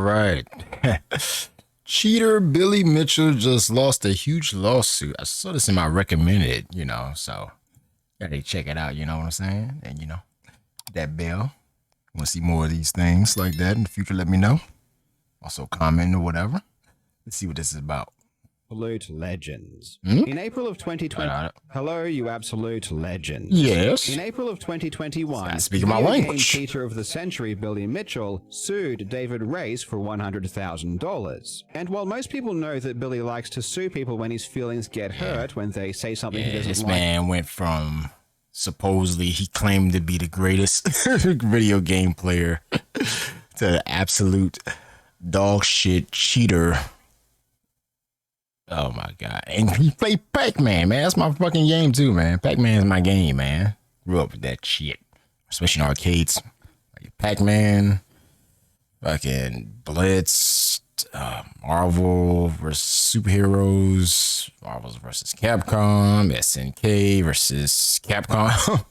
right. Cheater Billy Mitchell just lost a huge lawsuit. I saw this in my recommended, so gotta check it out, you know what I'm saying? And that bell. Want to see more of these things like that in the future, let me know. Also comment or whatever. Let's see what this is about. Absolute legends. In April of 2020, hello, you absolute legends. Yes. In April of 2021, speaking my language. Cheater of the Century Billy Mitchell sued David Reyes for $100,000. And while most people know that Billy likes to sue people when his feelings get hurt, when they say something he doesn't this like. man went from supposedly he claimed to be the greatest video game player to the absolute dog shit cheater. Oh my god. And he played Pac-Man, man. That's my fucking game too, man. Pac-Man is my game, man. Grew up with that shit. Especially in arcades. Like Pac-Man, fucking Blitz, Marvel versus superheroes, Marvel versus Capcom, SNK versus Capcom.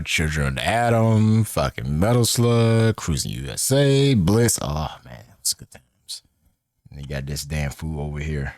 Children of the Atom, fucking Metal Slug, Cruising USA, Blitz. Oh man, that was good times. And you got this damn fool over here.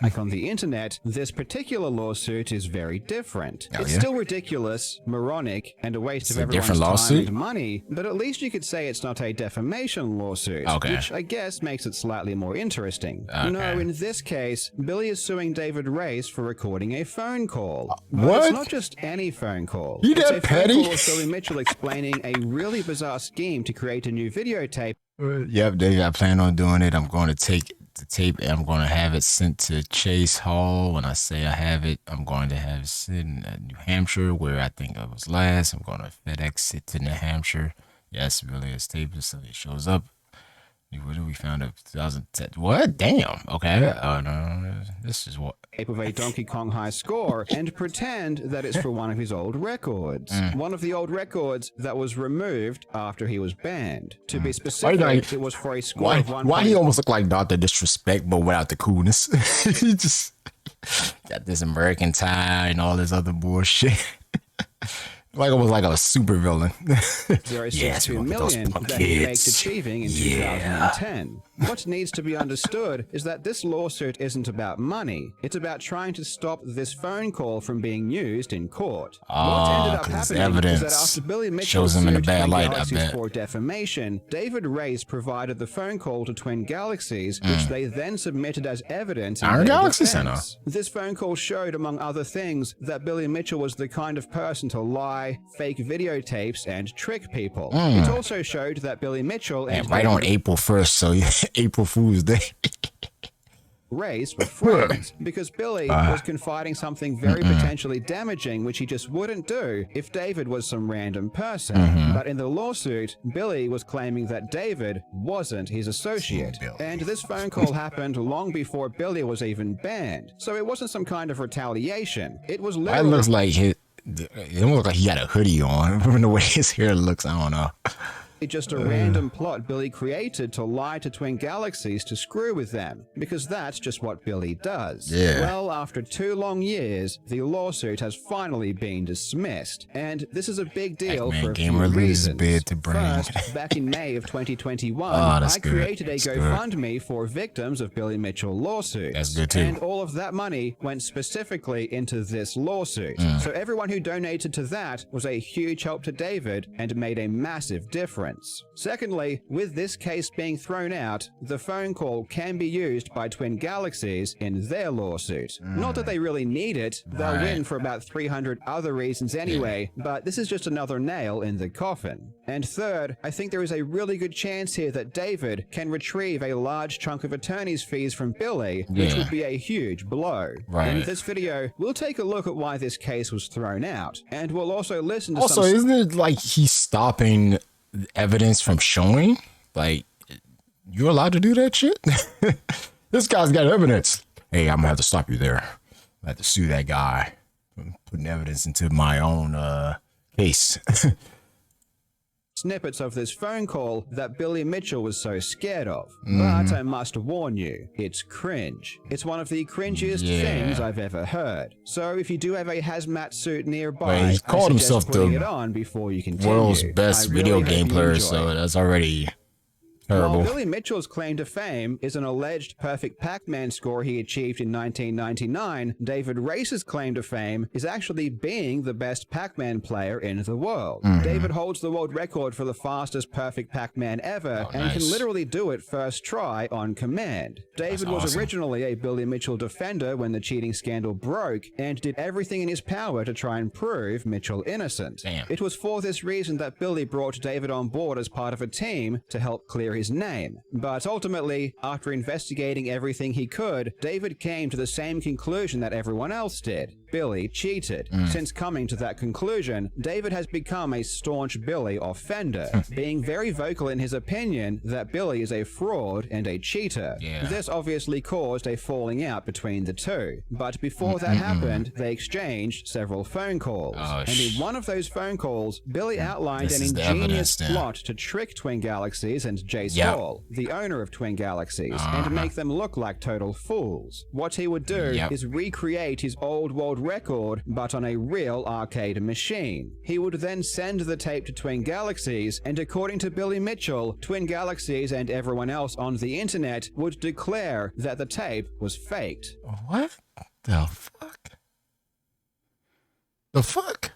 Like on the internet, this particular lawsuit is very different. It's still ridiculous, moronic, and a waste of everyone's time and money, but at least you could say it's not a defamation lawsuit, which I guess makes it slightly more interesting. No, in this case, Billy is suing David Reyes for recording a phone call. But it's not just any phone call. You that petty? Phone call of Billy Mitchell explaining a really bizarre scheme to create a new videotape. Yep, Dave, I plan on doing it. I'm going to take the tape and I'm going to have it sent to Chase Hall. When I say I have it, I'm going to have it sent in New Hampshire, where I think I was last. I'm going to FedEx it to New Hampshire. Yes, really, it's tape, so it shows up. What did we found out? 2010. What? Damn. Okay. No, this is what. Of a Donkey Kong high score and pretend that it's for one of his old records. One of the old records that was removed after he was banned. To be specific, it was for a score of 1. Why he almost look like Dr. Disrespect, but without the coolness? He just got this American tie and all this other bullshit. Like it was like a super villain. 0.62 million that he faked achieving in 2010. What needs to be understood is that this lawsuit isn't about money. It's about trying to stop this phone call from being used in court. What ended up happening is that after Billy Mitchell shows him in a bad light, for defamation, David Reyes provided the phone call to Twin Galaxies, which they then submitted as evidence in their defense. This phone call showed, among other things, that Billy Mitchell was the kind of person to lie, fake videotapes, and trick people. It also showed that Billy Mitchell and right on April 1st, so April Fool's Day. Reyes were friends because Billy was confiding something very potentially damaging, which he just wouldn't do if David was some random person. But in the lawsuit, Billy was claiming that David wasn't his associate. And this phone call happened long before Billy was even banned. So it wasn't some kind of retaliation. It was literally... It looks like it looks like he had a hoodie on. From the way his hair looks, I don't know. Just a random plot Billy created to lie to Twin Galaxies to screw with them, because that's just what Billy does. Well, after 2 long years, the lawsuit has finally been dismissed, and this is a big deal for a few reasons. First, back in May of 2021, I created a GoFundMe for victims of Billy Mitchell lawsuits. That's good too. And all of that money went specifically into this lawsuit. So everyone who donated to that was a huge help to David and made a massive difference. Secondly, with this case being thrown out, the phone call can be used by Twin Galaxies in their lawsuit. Not that they really need it, they'll win for about 300 other reasons anyway, but this is just another nail in the coffin. And third, I think there is a really good chance here that David can retrieve a large chunk of attorney's fees from Billy, which would be a huge blow. In this video, we'll take a look at why this case was thrown out, and we'll also listen to isn't it like he's stopping evidence from showing? Like, you're allowed to do that shit? This guy's got evidence. Hey, I'm gonna have to stop you there. I have to sue that guy for putting evidence into my own case. Snippets of this phone call that Billy Mitchell was so scared of. But I must warn you, it's cringe. It's one of the cringiest things I've ever heard. So if you do have a hazmat suit nearby, he called himself putting it on before you continue. World's best video game player, so that's already Terrible. While Billy Mitchell's claim to fame is an alleged perfect Pac-Man score he achieved in 1999, David Race's claim to fame is actually being the best Pac-Man player in the world. David holds the world record for the fastest perfect Pac-Man ever and can literally do it first try on command. David was originally a Billy Mitchell defender when the cheating scandal broke and did everything in his power to try and prove Mitchell innocent. Damn. It was for this reason that Billy brought David on board as part of a team to help clear his name. But ultimately, after investigating everything he could, David came to the same conclusion that everyone else did. Billy cheated. Since coming to that conclusion, David has become a staunch Billy offender, being very vocal in his opinion that Billy is a fraud and a cheater. This obviously caused a falling out between the two. But before that happened, they exchanged several phone calls. And in one of those phone calls, Billy outlined an ingenious plot to trick Twin Galaxies and Jace Hall, the owner of Twin Galaxies, and make them look like total fools. What he would do is recreate his old world record, but on a real arcade machine. He would then send the tape to Twin Galaxies, and according to Billy Mitchell, Twin Galaxies and everyone else on the internet would declare that the tape was faked. What the fuck? The fuck?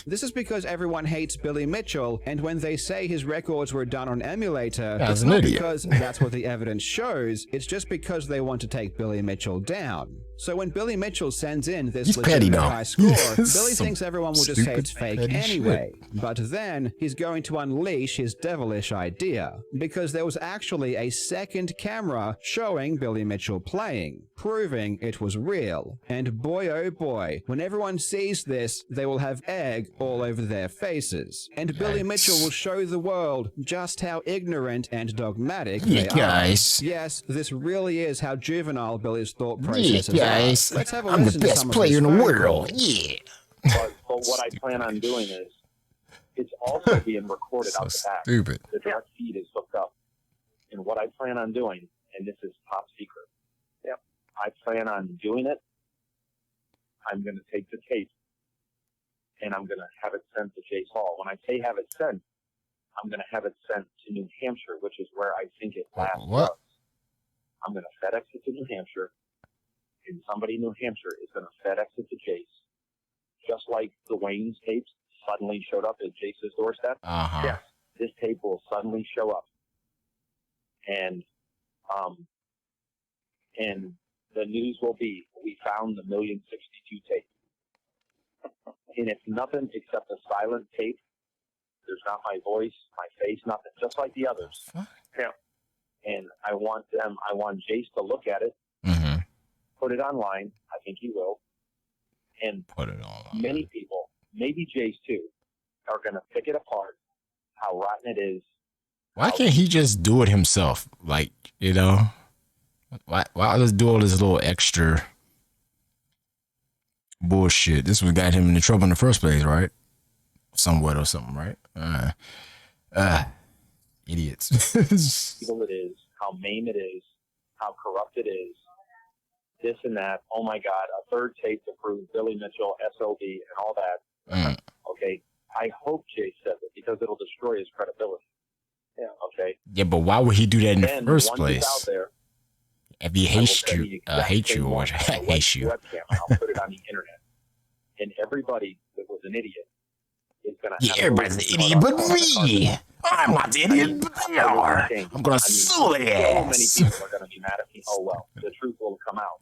This is because everyone hates Billy Mitchell, and when they say his records were done on emulator, it's not because that's what the evidence shows, it's just because they want to take Billy Mitchell down. So when Billy Mitchell sends in this legitimate high score, Billy thinks everyone will just say it's fake anyway. But then he's going to unleash his devilish idea, because there was actually a second camera showing Billy Mitchell playing, proving it was real. And boy oh boy, when everyone sees this, they will have egg all over their faces. And Billy Mitchell will show the world just how ignorant and dogmatic they are. Yes, this really is how juvenile Billy's thought processes are. Let's have a I'm the listen to best some player in of the his world. But what I plan on doing is, it's also being recorded out the back. Stupid. The direct feed is hooked up. And what I plan on doing, and this is top secret, I plan on doing it. I'm going to take the tape, and I'm going to have it sent to Jace Hall. When I say have it sent, I'm going to have it sent to New Hampshire, which is where I think it last was. I'm going to FedEx it to New Hampshire, and somebody in New Hampshire is going to FedEx it to Jace. Just like the Wayne's tapes suddenly showed up at Jace's doorstep. Yes, this tape will suddenly show up. And the news will be, we found the 1,062 tape. And it's nothing except a silent tape. There's not my voice, my face, nothing, just like the others. And I want Jace to look at it, put it online. I think he will. And put it on. Many people, maybe Jace too, are going to pick it apart, how rotten it is. Why can't he just do it himself? Like, you know, why let's do all this little extra bullshit? This one got him into trouble in the first place, right? Somewhat or something, right? Idiots. Evil it is, how maim it is, how corrupt it is, this and that. Oh my God, a third tape to prove Billy Mitchell, SOB, and all that. Okay, I hope Jay said it because it'll destroy his credibility. Okay. Yeah, but why would he do that in the first out place? there, If he hates you, hate you, or hates you. Webcam, I'll put it on the internet, and everybody that was an idiot is gonna. Yeah, everybody's an idiot, but me. I'm not the idiot, but they are. I'm gonna sue their So many ass. people are gonna be mad at me. Oh well, the truth will come out.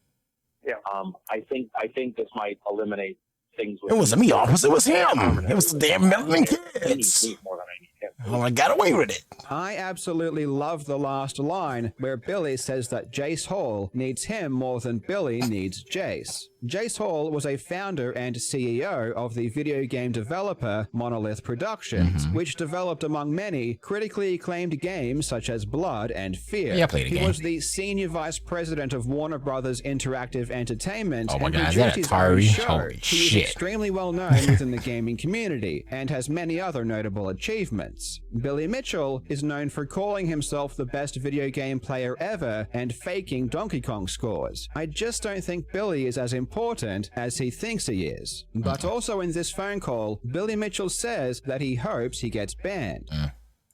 I think this might eliminate things. It wasn't me, officer. It was him. It was the damn Melvin kids. More than I need him. Well, I got away with it. I absolutely love the last line where Billy says that Jace Hall needs him more than Billy needs Jace. Jace Hall was a founder and CEO of the video game developer Monolith Productions, which developed among many critically acclaimed games such as Blood and Fear. Yeah, I played the He game. was the senior vice president of Warner Brothers Interactive Entertainment Oh my and God, is produced that a his quarry? own show. Holy He is shit. extremely well known within the gaming community and has many other notable achievements. Billy Mitchell is known for calling himself the best video game player ever and faking Donkey Kong scores. I just don't think Billy is as important as he thinks he is. But also in this phone call, Billy Mitchell says that he hopes he gets banned.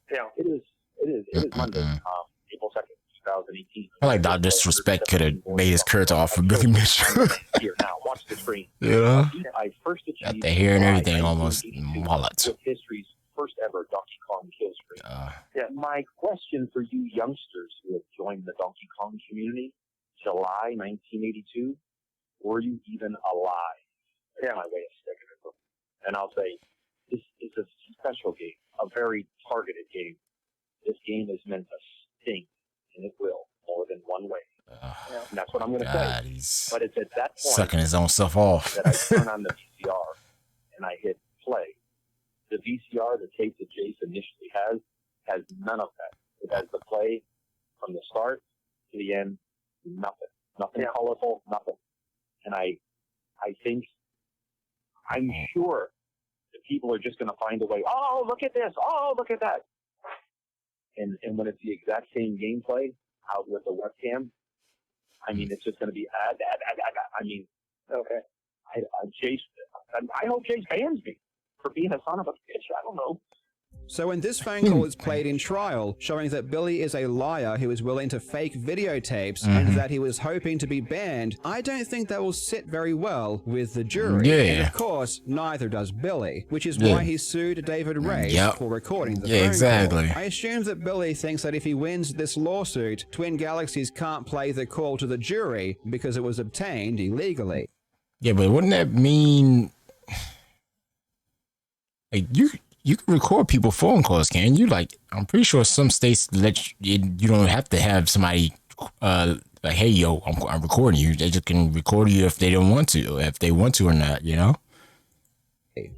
It It is Monday, April 2nd, 2018. I like that disrespect could have made his character off for Billy Mitchell. Here, now, watch the screen. Yeah. I first Got achieved the hair and everything July almost 1982 mullet. with history's first ever Donkey Kong kill streak. My question for you youngsters who have joined the Donkey Kong community, July 1982, were you even alive? That's my way of sticking it. And I'll say, this is a special game, a very targeted game. This game is meant to sting, and it will, more than one way. And that's what I'm going to say. But it's at that point sucking his own stuff off. that I turn on the VCR and I hit play. The VCR, the tape that Jace initially has none of that. It has the play from the start to the end, nothing. Nothing colorful, nothing. And I'm sure that people are just going to find a way, oh, look at this, oh, look at that. And when it's the exact same gameplay out with the webcam, I mean, it's just going to be, I mean, okay. I hope Jace bans me for being a son of a bitch. I don't know. So when this phone call is played in trial, showing that Billy is a liar who is willing to fake videotapes and that he was hoping to be banned, I don't think that will sit very well with the jury. And of course, neither does Billy, which is why he sued David Ray for recording the phone call. I assume that Billy thinks that if he wins this lawsuit, Twin Galaxies can't play the call to the jury because it was obtained illegally. Yeah, but wouldn't that mean like you can record people phone calls, can you? Like, I'm pretty sure some states let you don't have to have somebody like, hey, yo, I'm recording you. They just can record you if they don't want to, if they want to or not, you know?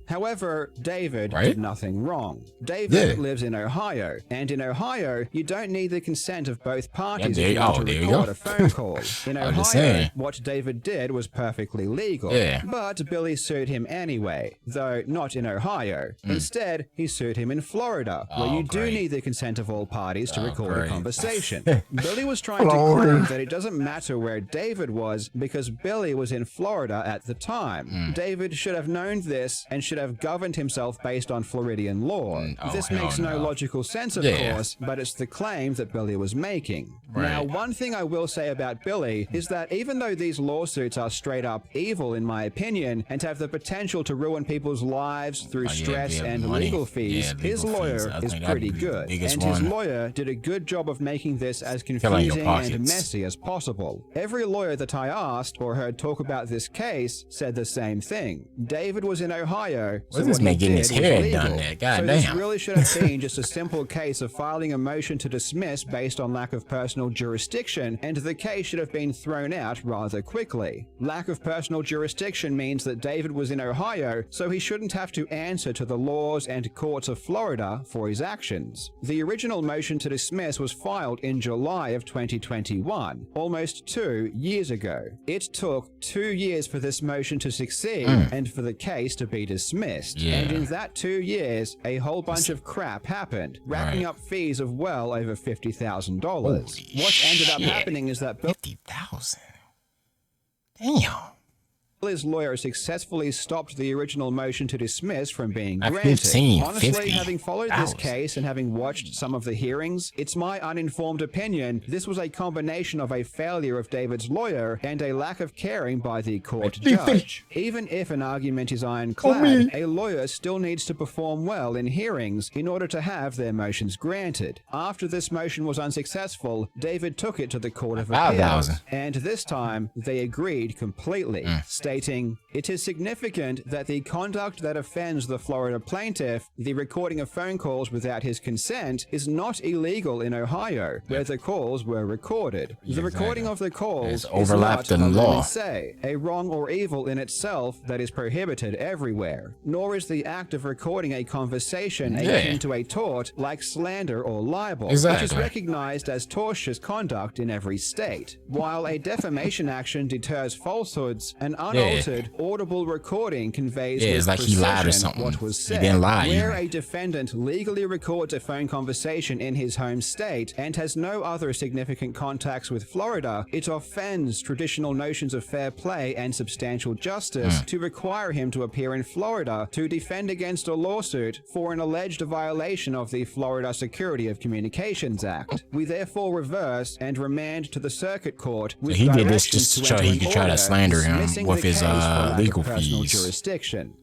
However, David did nothing wrong. David lives in Ohio, and in Ohio, you don't need the consent of both parties if you want to record a phone call. In Ohio, what David did was perfectly legal, but Billy sued him anyway, though not in Ohio. Instead, he sued him in Florida, where you do need the consent of all parties to record a conversation. Billy was trying to claim that it doesn't matter where David was because Billy was in Florida at the time. David should have known this and should have governed himself based on Floridian law. This makes no logical sense, of course, but it's the claim that Billy was making. Now, one thing I will say about Billy is that even though these lawsuits are straight up evil, in my opinion, and have the potential to ruin people's lives through stress and legal fees, his lawyer is pretty good. And his lawyer did a good job of making this as confusing and messy as possible. Every lawyer that I asked or heard talk about this case said the same thing. David was in Ohio, so this man getting his hair done there? God damn. This really should have been just a simple case of filing a motion to dismiss based on lack of personal jurisdiction, and the case should have been thrown out rather quickly. Lack of personal jurisdiction means that David was in Ohio, so he shouldn't have to answer to the laws and courts of Florida for his actions. The original motion to dismiss was filed in July of 2021, almost 2 years ago. It took 2 years for this motion to succeed and for the case to be dismissed. And in that 2 years, a whole bunch of crap happened, racking up fees of well over $50,000. What ended up happening is that $50,000. Damn. Billy's lawyer successfully stopped the original motion to dismiss from being granted. Honestly, having followed this case and having watched some of the hearings, it's my uninformed opinion this was a combination of a failure of David's lawyer and a lack of caring by the court judge. Even if an argument is ironclad, a lawyer still needs to perform well in hearings in order to have their motions granted. After this motion was unsuccessful, David took it to the Court of Appeals, and this time they agreed completely, stating, "It is significant that the conduct that offends the Florida plaintiff, the recording of phone calls without his consent, is not illegal in Ohio, where the calls were recorded. The recording of the calls is not, say, a wrong or evil in itself that is prohibited everywhere, nor is the act of recording a conversation akin to a tort like slander or libel, which is recognized as tortious conduct in every state. While a defamation action deters falsehoods, an unaltered audible recording conveys Yeah, with it's like he lied or precision something. what was He said. didn't lie. Where a defendant legally records a phone conversation in his home state and has no other significant contacts with Florida, it offends traditional notions of fair play and substantial justice to require him to appear in Florida to defend against a lawsuit for an alleged violation of the Florida Security of Communications Act. We therefore reverse and remand to the circuit court with he did this directions just to to show enter he an could try to order slander him dismissing with the his case for lack of legal personal fees. jurisdiction.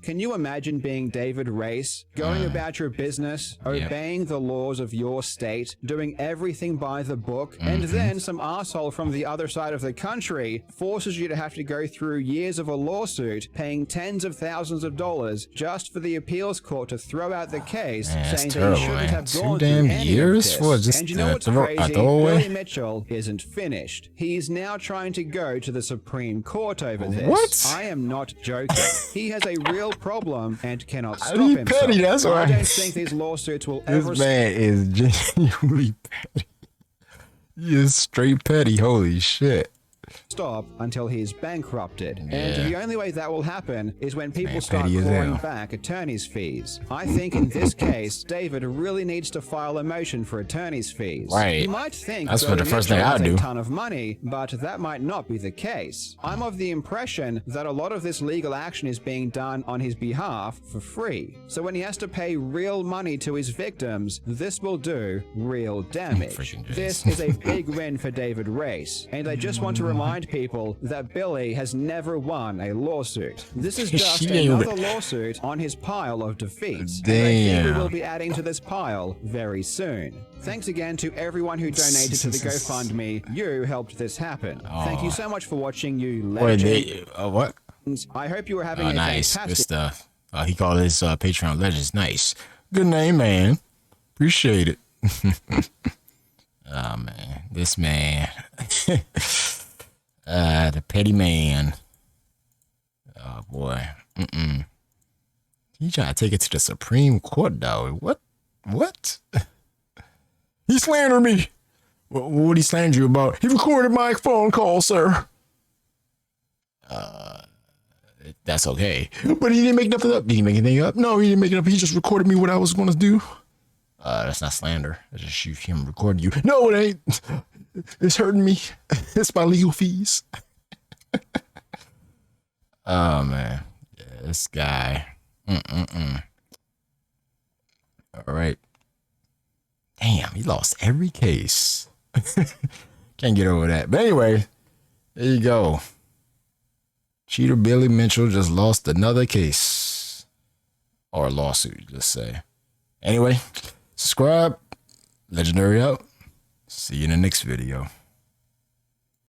Can you imagine being David Race, going about your business, obeying the laws of your state, doing everything by the book, and then some asshole from the other side of the country forces you to have to go through years of a lawsuit, paying tens of thousands of dollars just for the appeals court to throw out the case, Man, saying that's that you terrible, shouldn't man. have 2 gone damn through any years of for this. just And you know what's a crazy? throwaway? Billy Mitchell isn't finished. He's now trying to go to the Supreme Court over this. What? I am not joking. He has a real problem and cannot stop He himself. petty, that's I why. don't think these lawsuits will ever This man is genuinely petty. He is straight petty. Holy shit. stop until he's bankrupted. Yeah. And the only way that will happen is when people Man, start petty as clawing hell. back attorney's fees. I think in this case, David really needs to file a motion for attorney's fees. Right. You might think That's what Billy the first Mitchell thing I has do. a ton of money, but that might not be the case. I'm of the impression that a lot of this legal action is being done on his behalf for free. So when he has to pay real money to his victims, this will do real damage. Freaking jeez. This is a big win for David Race, and I just want to remind people that Billy has never won a lawsuit. This is just She ain't another lawsuit on his pile of defeats. And I think we Damn. will be adding to this pile very soon. Thanks again to everyone who donated to the GoFundMe. You helped this happen. Thank you so much for watching, you Wait, legends. what? I hope you are having a Nice. Good fantastic stuff. He called his Patreon Legends. Nice. Good name, man. Appreciate it. Oh, man. This man. The petty man. Oh, boy. He trying to take it to the Supreme Court, though. What? He slandered me. What he slandered you about? He recorded my phone call, sir. That's okay. But he didn't make nothing up. Did he make anything up? No, he didn't make it up. He just recorded me what I was going to do. That's not slander. That's just him recording you. No, it ain't. It's hurting me. It's my legal fees. Oh, man. Yeah, this guy. All right. Damn, he lost every case. Can't get over that. But anyway, there you go. Cheater Billy Mitchell just lost another case. Or lawsuit, let's say. Anyway, subscribe. Legendary out. See you in the next video.